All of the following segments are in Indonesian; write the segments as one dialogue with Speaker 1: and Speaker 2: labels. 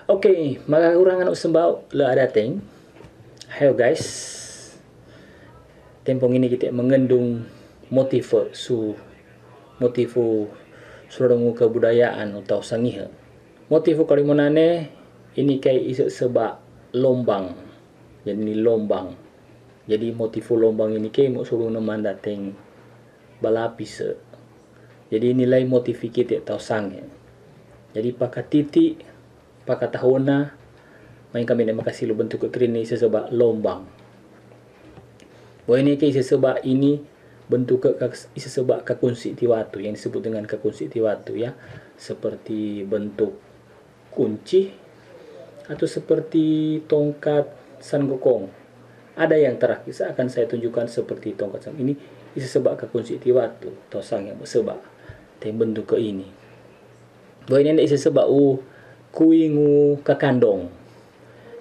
Speaker 1: Oke, maka kurangan sembau le ada teng. Hayo guys, tempong ini kita mengandung motifu surungu kebudayaan atau sangiha. Motifu kalimonane ini kayak isu sebab lombang. Jadi ini lombang. Jadi motifu lombang ini kayak mau suruh neman dateng balapis. Jadi nilai motifi kita atau sange. Jadi pakai titik, pakai tahuna, main kami nak makasih lu bentuk kekrin ini sebab lombang. Bahwa ini kayak sebab ini bentuk sebab kakunsi tiwatu yang disebut dengan kakunsi tiwatu ya, seperti bentuk kunci atau seperti tongkat san gokong. Ada yang terakhir akan saya tunjukkan seperti tongkat san ini sebab kakunsi tiwatu tosang yang sebab tem bentuk ke ini. Bahwa ini sebab kuingu kakandong.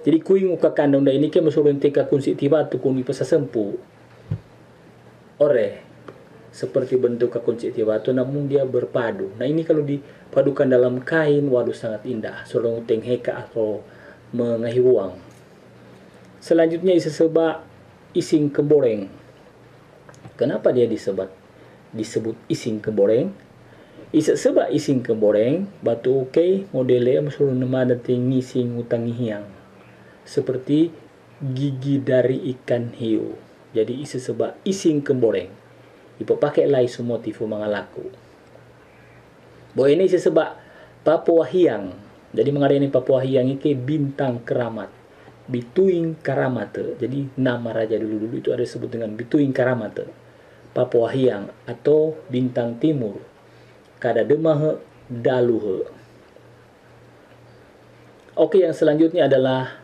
Speaker 1: Jadi kuingu kakandong dah ini kan masuk tingkat kunci tiwatu kun ipasa sempu. Ore seperti bentuk kakunci tiwatu namun dia berpadu. Nah ini kalau dipadukan dalam kain, waduh sangat indah. Solong tengheka atau mengahiwang. Selanjutnya disebut ising keboreng. Kenapa dia disebut ising keboreng? Sebab ising keboreng batu oke modelnya suruh nama dating ngising utang hiang. Seperti gigi dari ikan hiu. Jadi sebab ising keboreng. Ipo pakai lai motifu mangalaku. Bahwa ini sebab Papua Hiang. Jadi mengadani Papua Hiang ini bintang keramat. Bituing Karamate. Jadi nama raja dulu itu ada disebut dengan Bituing Karamate. Papua Hiang atau bintang timur. Kada demahe daluhe. Oke, yang selanjutnya adalah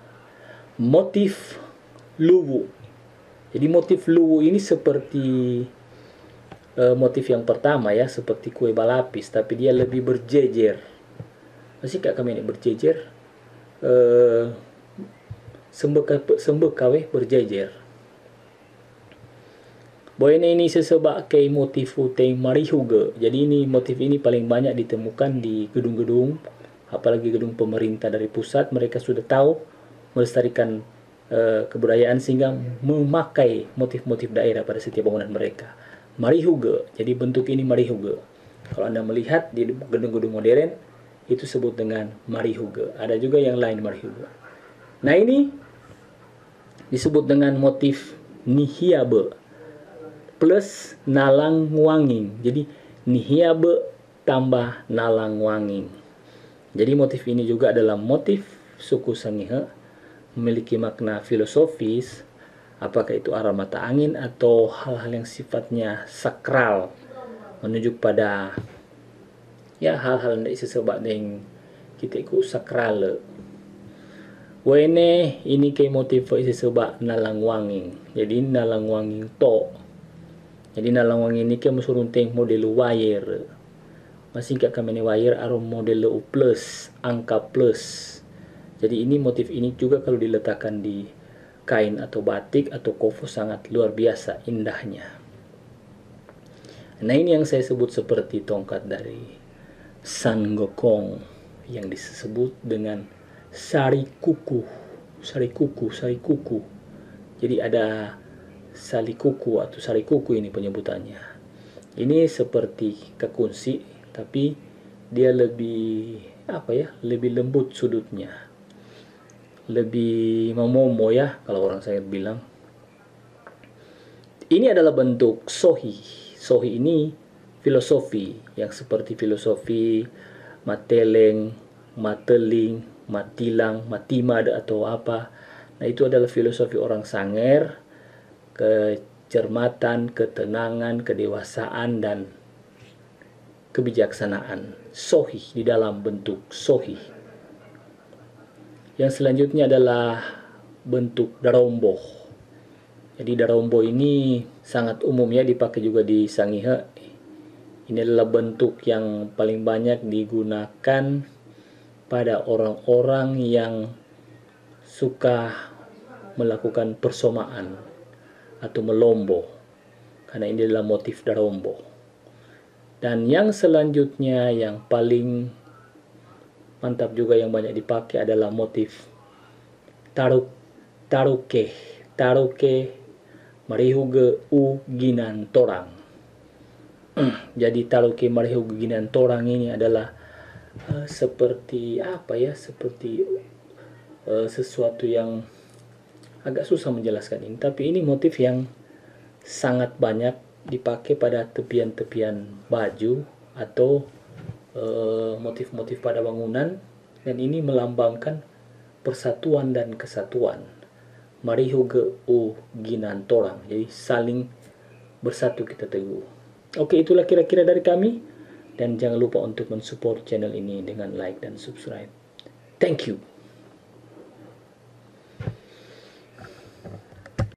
Speaker 1: motif luwu. Jadi motif luwu ini seperti motif yang pertama ya, seperti kue balapis, tapi dia lebih berjejer. Masih kak kami ini berjejer? Sembekawe berjejer. Bahwa ini sesebab kayak motif uteng marihuge. Jadi ini motif ini paling banyak ditemukan di gedung-gedung, apalagi gedung pemerintah dari pusat. Mereka sudah tahu melestarikan kebudayaan sehingga memakai motif-motif daerah pada setiap bangunan mereka. Marihuge. Jadi bentuk ini marihuge. Kalau Anda melihat di gedung-gedung modern itu sebut dengan marihuge. Ada juga yang lain marihuge. Nah ini disebut dengan motif nihiabe plus nalang wanging. Jadi nihiabe tambah nalang wanging. Jadi motif ini juga adalah motif suku Sangihe, memiliki makna filosofis, apakah itu arah mata angin atau hal-hal yang sifatnya sakral, menunjuk pada ya hal-hal yang disebut dengan kita ikut sakral. Wene ini kayak motif disebut nalang wanging. Jadi nalang wanging to. Jadi nalang wanging ini kayak musurunteng model wire. Masih kami ini wire arum model U plus, angka plus. Jadi ini motif ini juga kalau diletakkan di kain atau batik atau kofo sangat luar biasa indahnya. Nah ini yang saya sebut seperti tongkat dari San Gokong yang disebut dengan sari kuku. Jadi ada sali kuku atau sari kuku ini penyebutannya. Ini seperti kakunsi tapi dia lebih lebih lembut sudutnya. Lebih memomo ya kalau orang saya bilang. Ini adalah bentuk sohi. Sohi ini filosofi yang seperti filosofi mateleng, mateling, matilang, matimad atau apa. Nah itu adalah filosofi orang Sanger, kecermatan, ketenangan, kedewasaan dan kebijaksanaan. Sohi di dalam bentuk sohi. Yang selanjutnya adalah bentuk darombo. Jadi darombo ini sangat umum ya dipakai juga di Sangihe. Ini adalah bentuk yang paling banyak digunakan pada orang-orang yang suka melakukan persomaan atau melombo. Karena ini adalah motif darombo. Dan yang selanjutnya yang paling mantap juga yang banyak dipakai adalah motif taruke. Taruke marihuge u ginan torang. Jadi taruke marihuge ginan torang ini adalah seperti apa ya? Seperti sesuatu yang agak susah menjelaskan ini. Tapi ini motif yang sangat banyak dipakai pada tepian-tepian baju atau motif-motif pada bangunan, dan ini melambangkan persatuan dan kesatuan. Marihuge u ginan torang, jadi saling bersatu kita teguh. Oke, itulah kira-kira dari kami, dan jangan lupa untuk mensupport channel ini dengan like dan subscribe. Thank you.